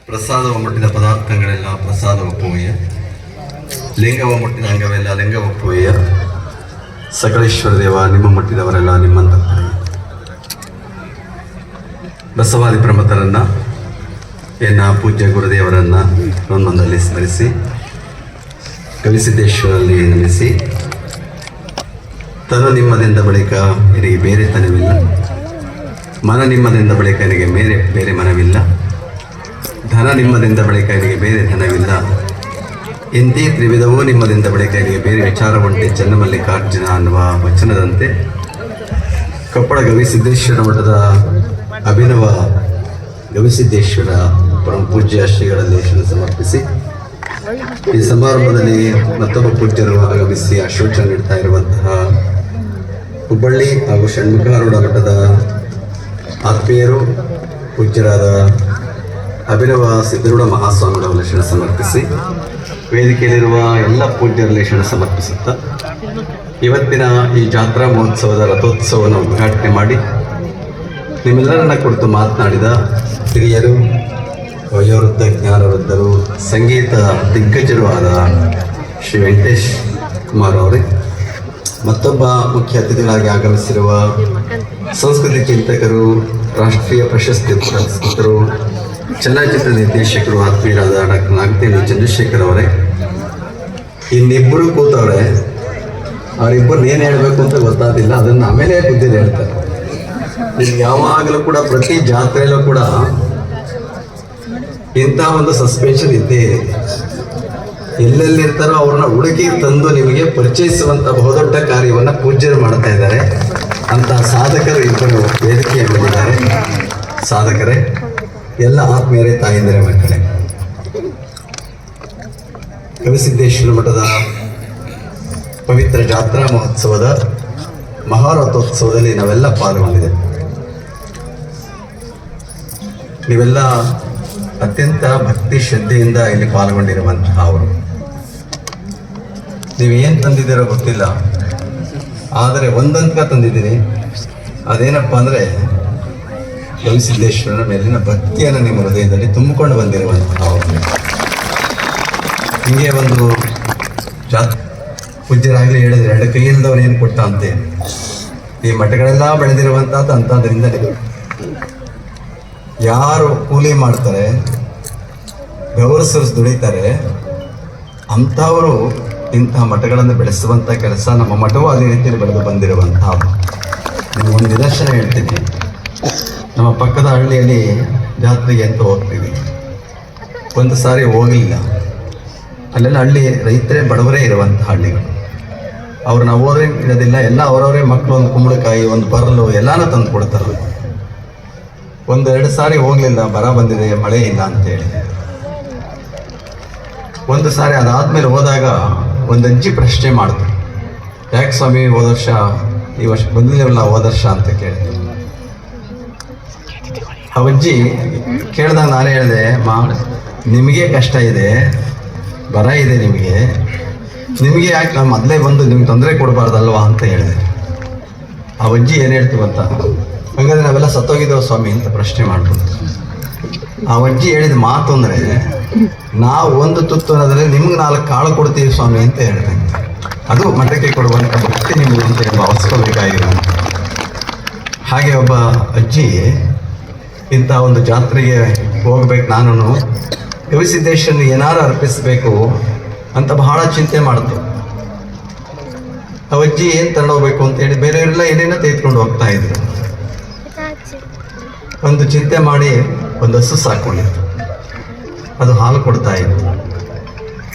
ಪ್ರಸಾದವ ಮುಟ್ಟಿದ ಪದಾರ್ಥಗಳೆಲ್ಲ ಪ್ರಸಾದ ಒಪ್ಪುವೆಯ, ಲಿಂಗವ ಮುಟ್ಟಿದ ಅಂಗವೆಲ್ಲ ಲಿಂಗ ಒಪ್ಪುವೆಯ. ಸಕಲೇಶ್ವರ ದೇವ, ನಿಮ್ಮ ಮುಟ್ಟಿದವರೆಲ್ಲ ನಿಮ್ಮಂತ ಬಸವಾದಿ ಪ್ರಮಥರನ್ನ, ಎನ್ನ ಪೂಜ್ಯ ಗುರುದೇವರನ್ನ ಒಂದೊಂದಲ್ಲಿ ಸ್ಮರಿಸಿ, ಗವಿಸಿದ್ದೇಶ್ವರಲ್ಲಿ ನೆನೆಸಿ, ತನು ನಿಮ್ಮದಿಂದ ಬಳಿಕ ನಿನಗೆ ಬೇರೆ ತನವಿಲ್ಲ, ಮನ ನಿಮ್ಮದಿಂದ ಬಳಿಕ ನಿನಗೆ ಬೇರೆ ಮನವಿಲ್ಲ, ಧನ ನಿಮ್ಮದಿಂದ ಬಳಿಕ ನಿನಗೆ ಬೇರೆ ಧನವಿಲ್ಲ, ಇಂತಿ ತ್ರಿವಿಧವೂ ನಿಮ್ಮದಿಂದ ಬಳಿಕ ನಿನಗೆ ಬೇರೆ ವಿಚಾರ ಉಂಟೆ. ಚನ್ನಮಲ್ಲಿಕಾರ್ಜುನ ಅನ್ನುವ ವಚನದಂತೆ ಕೊಪ್ಪಳ ಗವಿಸಿದ್ದೇಶ್ವರ ಮಠದ ಅಭಿನವ ಗವಿಸಿದ್ದೇಶ್ವರ ಪರಮ ಪೂಜ್ಯ ಶ್ರೀಗಳಲ್ಲಿ ಸಮರ್ಪಿಸಿ, ಈ ಸಮಾರಂಭದಲ್ಲಿ ಮತ್ತೊಬ್ಬ ಪೂಜ್ಯರು ಆಗಮಿಸಿ ಆಶೋಚನೆ ನೀಡ್ತಾ ಇರುವಂತಹ ಹುಬ್ಬಳ್ಳಿ ಹಾಗೂ ಷಣ್ಮುಖಾರೂಢ ಮಠದ ಆತ್ಮೀಯರು ಪೂಜ್ಯರಾದ ಅಭಿನವ ಸಿದ್ಧರೂಢ ಮಹಾಸ್ವಾಮಿಗಳ ಲೇಷಣ ಸಮರ್ಪಿಸಿ, ವೇದಿಕೆಯಲ್ಲಿರುವ ಎಲ್ಲ ಪೂಜ್ಯರ ಲೇಷಣ ಸಮರ್ಪಿಸುತ್ತಾ ಇವತ್ತಿನ ಈ ಜಾತ್ರಾ ಮಹೋತ್ಸವದ ರಥೋತ್ಸವವನ್ನು ಉದ್ಘಾಟನೆ ಮಾಡಿ ನಿಮ್ಮೆಲ್ಲರನ್ನ ಕುರಿತು ಮಾತನಾಡಿದ ಹಿರಿಯರು, ವಯೋವೃದ್ಧ, ಜ್ಞಾನವೃದ್ಧರು, ಸಂಗೀತ ದಿಗ್ಗಜರು ಆದ ಶ್ರೀ ವೆಂಕಟೇಶ್ ಕುಮಾರ್ ಅವರೇ, ಮತ್ತೊಬ್ಬ ಮುಖ್ಯ ಅತಿಥಿಗಳಾಗಿ ಆಗಮಿಸಿರುವ ಸಂಸ್ಕೃತಿ ಚಿಂತಕರು, ರಾಷ್ಟ್ರೀಯ ಪ್ರಶಸ್ತಿ ಪುರಸ್ಕೃತರು, ಚಲನಚಿತ್ರ ನಿರ್ದೇಶಕರು ಆತ್ಮೀಯರಾದ ಡಾಕ್ಟರ್ ನಾಗತಿಹಳ್ಳಿ ಚಂದ್ರಶೇಖರ್ ಅವರೇ, ಇನ್ನಿಬ್ಬರು ಕೂತವ್ರೆ. ಅವರಿಬ್ಬರು ಏನು ಹೇಳಬೇಕು ಅಂತ ಗೊತ್ತಾದಿಲ್ಲ, ಅದನ್ನು ಆಮೇಲೆ ಬುದ್ಧಿಲಿ ಹೇಳ್ತಾರೆ. ನಿಮ್ಗೆ ಯಾವಾಗಲೂ ಕೂಡ ಪ್ರತಿ ಜಾತ್ರೆಯಲ್ಲೂ ಕೂಡ ಇಂಥ ಒಂದು ಸಸ್ಪೆನ್ಷನ್ ಇದ್ದೇ ಇದೆ. ಎಲ್ಲೆಲ್ಲಿರ್ತಾರೋ ಅವ್ರನ್ನ ಹುಡುಕಿ ತಂದು ನಿಮಗೆ ಪರಿಚಯಿಸುವಂಥ ಬಹುದೊಡ್ಡ ಕಾರ್ಯವನ್ನು ಪೂಜ್ಯರು ಮಾಡ್ತಾ ಇದ್ದಾರೆ. ಅಂತಹ ಸಾಧಕರು ಇಬ್ಬರು ವೇದಿಕೆಯ ಬಂದಿದ್ದಾರೆ. ಸಾಧಕರೇ, ಎಲ್ಲ ಆತ್ಮೀಯರೇ, ತಾಯಿಂದರೆ ಮಕ್ಕಳೇ, ಗವಿಸಿದ್ದೇಶ್ವರ ಮಠದ ಪವಿತ್ರ ಜಾತ್ರಾ ಮಹೋತ್ಸವದ ಮಹಾರಥೋತ್ಸವದಲ್ಲಿ ನಾವೆಲ್ಲ ಪಾಲ್ಗೊಂಡಿದ್ದೇವೆ. ನೀವೆಲ್ಲ ಅತ್ಯಂತ ಭಕ್ತಿ ಶ್ರದ್ಧೆಯಿಂದ ಇಲ್ಲಿ ಪಾಲ್ಗೊಂಡಿರುವಂತಹ ಅವರು. ನೀವೇನು ತಂದಿದ್ದೀರೋ ಗೊತ್ತಿಲ್ಲ, ಆದರೆ ಒಂದಂತ ತಂದಿದ್ದೀರಿ. ಅದೇನಪ್ಪ ಅಂದರೆ ಗವಿಸಿದ್ದೇಶ್ವರನ ಮೇಲಿನ ಭಕ್ತಿಯನ್ನು ನಿಮ್ಮ ಹೃದಯದಲ್ಲಿ ತುಂಬಿಕೊಂಡು ಬಂದಿರುವಂತಹ ಅವರು. ಹೀಗೆ ಒಂದು ಪೂಜ್ಯರಾಗಲಿ ಹೇಳಿದ್ರೆ, ಎರಡು ಕೈ ಇಲ್ಲದವನು ಏನು ಕೊಟ್ಟ ಅಂತೆ. ಈ ಮಠಗಳೆಲ್ಲ ಬೆಳೆದಿರುವಂಥದ್ದು ಅಂಥದ್ರಿಂದ ಯಾರು ಕೂಲಿ ಮಾಡ್ತಾರೆ, ಬೆವರಿಸಿ ದುಡಿತಾರೆ, ಅಂಥವರು ಇಂತಹ ಮಠಗಳನ್ನು ಬೆಳೆಸುವಂಥ ಕೆಲಸ ನಮ್ಮ ಮಠವೂ ಅದೇ ರೀತಿಯಲ್ಲಿ ಬೆಳೆದು ಬಂದಿರುವಂತಹ. ಒಂದು ನಿದರ್ಶನ ಹೇಳ್ತೀನಿ. ನಮ್ಮ ಪಕ್ಕದ ಹಳ್ಳಿಯಲ್ಲಿ ಜಾತ್ರೆಗೆ ಅಂತ ಹೋಗ್ತೀವಿ. ಒಂದು ಸಾರಿ ಹೋಗಲಿಲ್ಲ. ಅಲ್ಲೆಲ್ಲ ಹಳ್ಳಿ ರೈತರೇ, ಬಡವರೇ ಇರುವಂಥ ಹಳ್ಳಿಗಳು. ಅವ್ರು ನಾವು ಹೋದ್ರೆ ಇರೋದಿಲ್ಲ, ಎಲ್ಲ ಅವರವರೇ ಮಕ್ಕಳು ಒಂದು ಕುಂಬಳಕಾಯಿ, ಒಂದು ಬರಲು ಎಲ್ಲಾನು ತಂದು ಕೊಡ್ತಾರೆ. ಒಂದೆರಡು ಸಾರಿ ಹೋಗಲಿಲ್ಲ, ಬರ ಬಂದಿದೆ, ಮಳೆ ಇಲ್ಲ ಅಂತೇಳಿ. ಒಂದು ಸಾರಿ ಅದಾದಮೇಲೆ ಹೋದಾಗ ಒಂದು ಅಜ್ಜಿ ಪ್ರಶ್ನೆ ಮಾಡಿದ್ರು, ಯಾಕೆ ಸ್ವಾಮಿ ಹೋದ ವರ್ಷ ಈ ವರ್ಷ ಬಂದಿಲ್ಲ, ಹೋದ ವರ್ಷ ಅಂತ ಕೇಳಿದ್ರು. ಆ ಅಜ್ಜಿ ಕೇಳಿದಾಗ ನಾನೇ ಹೇಳಿದೆ, ನಿಮಗೆ ಕಷ್ಟ ಇದೆ, ಬರ ಇದೆ, ನಿಮಗೆ ಯಾಕೆ ನಾವು ಮೊದಲೇ ಬಂದು ನಿಮ್ಗೆ ತೊಂದರೆ ಕೊಡಬಾರ್ದಲ್ವಾ ಅಂತ ಹೇಳಿದೆ. ಆ ಅಜ್ಜಿ ಏನು ಹೇಳ್ತೀವಿ ಅಂತ, ಹಾಗಾದ್ರೆ ನಾವೆಲ್ಲ ಸತ್ತೋಗಿದ್ದೇವೆ ಸ್ವಾಮಿ ಅಂತ ಪ್ರಶ್ನೆ ಮಾಡ್ಬೋದು. ಆ ಅಜ್ಜಿ ಹೇಳಿದ ಮಾತು ಅಂದರೆ, ನಾವು ಒಂದು ತುತ್ತು ಅನ್ನೋದ್ರಲ್ಲಿ ನಿಮ್ಗೆ 4 ಕಾಳು ಕೊಡ್ತೀವಿ ಸ್ವಾಮಿ ಅಂತ ಹೇಳಿದೆ. ಅದು ಮಠಕ್ಕೆ ಕೊಡುವಂಥ ಭಕ್ತಿ ನಿಮಗೆ ಅಂತ ಭಾವಿಸ್ಕೋಬೇಕಾಗಿರೋ. ಹಾಗೆ ಒಬ್ಬ ಅಜ್ಜಿ ಇಂಥ ಒಂದು ಜಾತ್ರೆಗೆ ಹೋಗ್ಬೇಕು, ನಾನು ಗವಿಸಿದ್ದೇಶ್ವರನ ಏನಾರು ಅರ್ಪಿಸಬೇಕು ಅಂತ ಬಹಳ ಚಿಂತೆ ಮಾಡಿದ್ರು. ಆ ಅಜ್ಜಿ ಏನು ತಗೊಂಡೋಗ್ಬೇಕು ಅಂತೇಳಿ ಬೇರೆಯವರೆಲ್ಲ ಏನೇನೋ ತೆಗೆದುಕೊಂಡು ಹೋಗ್ತಾ ಇದ್ರು. ಒಂದು ಚಿಂತೆ ಮಾಡಿ ಒಂದು ಹಸು ಸಾಕೊಂಡಿತ್ತು. ಅದು ಹಾಲು ಕೊಡ್ತಾ ಇತ್ತು.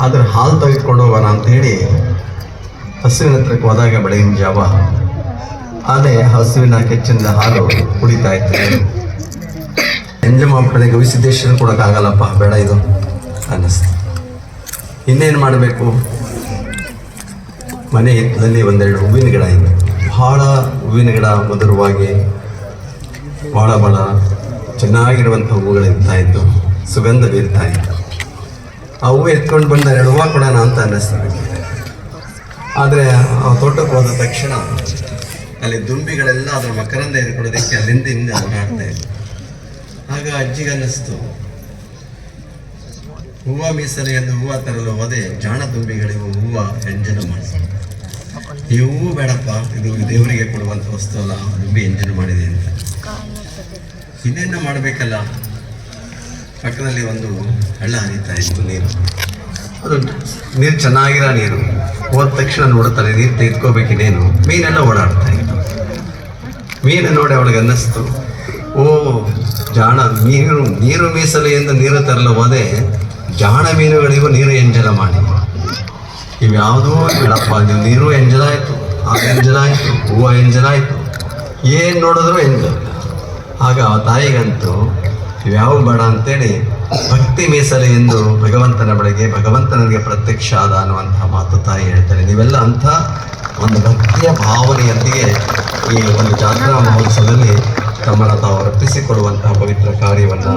ಅದ್ರ ಹಾಲು ತೆಗೆದುಕೊಂಡು ಹೋಗೋಣ ಅಂತ ಹೇಳಿ ಹಸುವಿನ ಹತ್ರಕ್ಕೆ ಹೋದಾಗ ಬೆಳಗಿನ ಜಾವ ಅದೇ ಹಸುವಿನ ಕೆಚ್ಚಿನ ಹಾಲು ಕುಡಿತಾ ಇತ್ತು. ಎಂಜೆ ಮಾಡ್ಬಿಟ್ಟದೆ, ಗವಿಸಿದ್ದೇಶ್ವರ ಕೊಡೋಕ್ಕಾಗಲ್ಲಪ್ಪ, ಬೇಡ ಇದು ಅನ್ನಿಸ್ತು. ಇನ್ನೇನು ಮಾಡಬೇಕು? ಮನೆ ಹಿತ್ತಲಲ್ಲಿ ಒಂದೆರಡು ಹೂವಿನ ಗಿಡ ಇದೆ. ಭಾಳ ಹೂವಿನ ಗಿಡ ಮಧುರವಾಗಿ ಭಾಳ ಚೆನ್ನಾಗಿರುವಂಥ ಹೂವುಗಳಿರ್ತಾ ಇತ್ತು, ಸುಗಂಧ ಬೀರ್ತಾ ಇತ್ತು. ಆ ಹೂವು ಎತ್ಕೊಂಡು ಬಂದ 2 ಹೂವು ಕೊಡೋಣ ಅಂತ ಅನ್ನಿಸ್ತದೆ. ಆದರೆ ಆ ತೋಟಕ್ಕೆ ಹೋದ ತಕ್ಷಣ ಅಲ್ಲಿ ದುಂಬಿಗಳೆಲ್ಲ ಅದರ ಮಕರಂದ ಹಿಡ್ಕೊಡೋದಕ್ಕೆ ಅಲ್ಲಿಂದ ಹಿಂದೆ ಓಡಾಡ್ತಾ ಇತ್ತು. ಆಗ ಅಜ್ಜಿಗೆ ಅನ್ನಿಸ್ತು, ಹೂವ ಮೀಸಲು ಎಂದು ಹೂವ ತರಲು ಹೋದೆ, ಜಾಣ ತುಂಬಿಗಳಿಗೂ ಹೂವ ಎಂಜಲು ಮಾಡಿ. ಈ ಹೂವು ಬೇಡಪ್ಪ, ಇದು ದೇವರಿಗೆ ಕೊಡುವಂಥ ವಸ್ತು ಅಲ್ಲ, ದುಂಬಿ ಎಂಜಲು ಮಾಡಿದೆ ಅಂತ. ಇನ್ನೇನು ಮಾಡಬೇಕಲ್ಲ. ಪಕ್ಕದಲ್ಲಿ ಒಂದು ಹಳ್ಳ ಹರಿತಾ ಇತ್ತು, ನೀರು. ಅದು ನೀರು ಚೆನ್ನಾಗಿರೋ ನೀರು. ಹೋದ ತಕ್ಷಣ ನೋಡ್ತಾರೆ, ನೀರು ತೆಗೆದುಕೋಬೇಕಿದೇನು, ಮೀನೆಲ್ಲ ಓಡಾಡ್ತಾ ಇತ್ತು. ಮೀನು ನೋಡಿ ಅವಳಿಗೆ ಅನ್ನಿಸ್ತು, ಓ ಜಾಣ ನೀರು ಮೀಸಲು ಎಂದು ನೀರು ತರಲು ಹೋದೆ, ಜಾಣ ಮೀನುಗಳಿಗೂ ನೀರು ಎಂಜಲ ಮಾಡಿ. ಇವ್ಯಾವುದೋ ಬೇಡಪ್ಪ, ನೀವು ನೀರು ಎಂಜಲಾಯಿತು, ಆಗ ಎಂಜಲಾಯಿತು, ಹೂವು ಎಂಜಲಾಯಿತು, ಏನು ನೋಡಿದ್ರು ಎಂಜಲ್. ಆಗ ಆ ತಾಯಿಗಂತೂ ಇವ್ಯಾವ ಬೇಡ ಅಂತೇಳಿ ಭಕ್ತಿ ಮೀಸಲು ಎಂದು ಭಗವಂತನ ಬಳಿಗೆ ಭಗವಂತನಿಗೆ ಪ್ರತ್ಯಕ್ಷ ಆದ ಅನ್ನುವಂಥ ಮಾತು ತಾಯಿ ಹೇಳ್ತಾರೆ. ನೀವೆಲ್ಲ ಅಂಥ ಒಂದು ಭಕ್ತಿಯ ಭಾವನೆಯೊಂದಿಗೆ ಈ ಒಂದು ಜಾತ್ರಾ ಮಹೋತ್ಸವದಲ್ಲಿ ತಮ್ಮನ್ನು ತಾವು ಅರ್ಪಿಸಿಕೊಡುವಂತಹ ಪವಿತ್ರ ಕಾರ್ಯವನ್ನು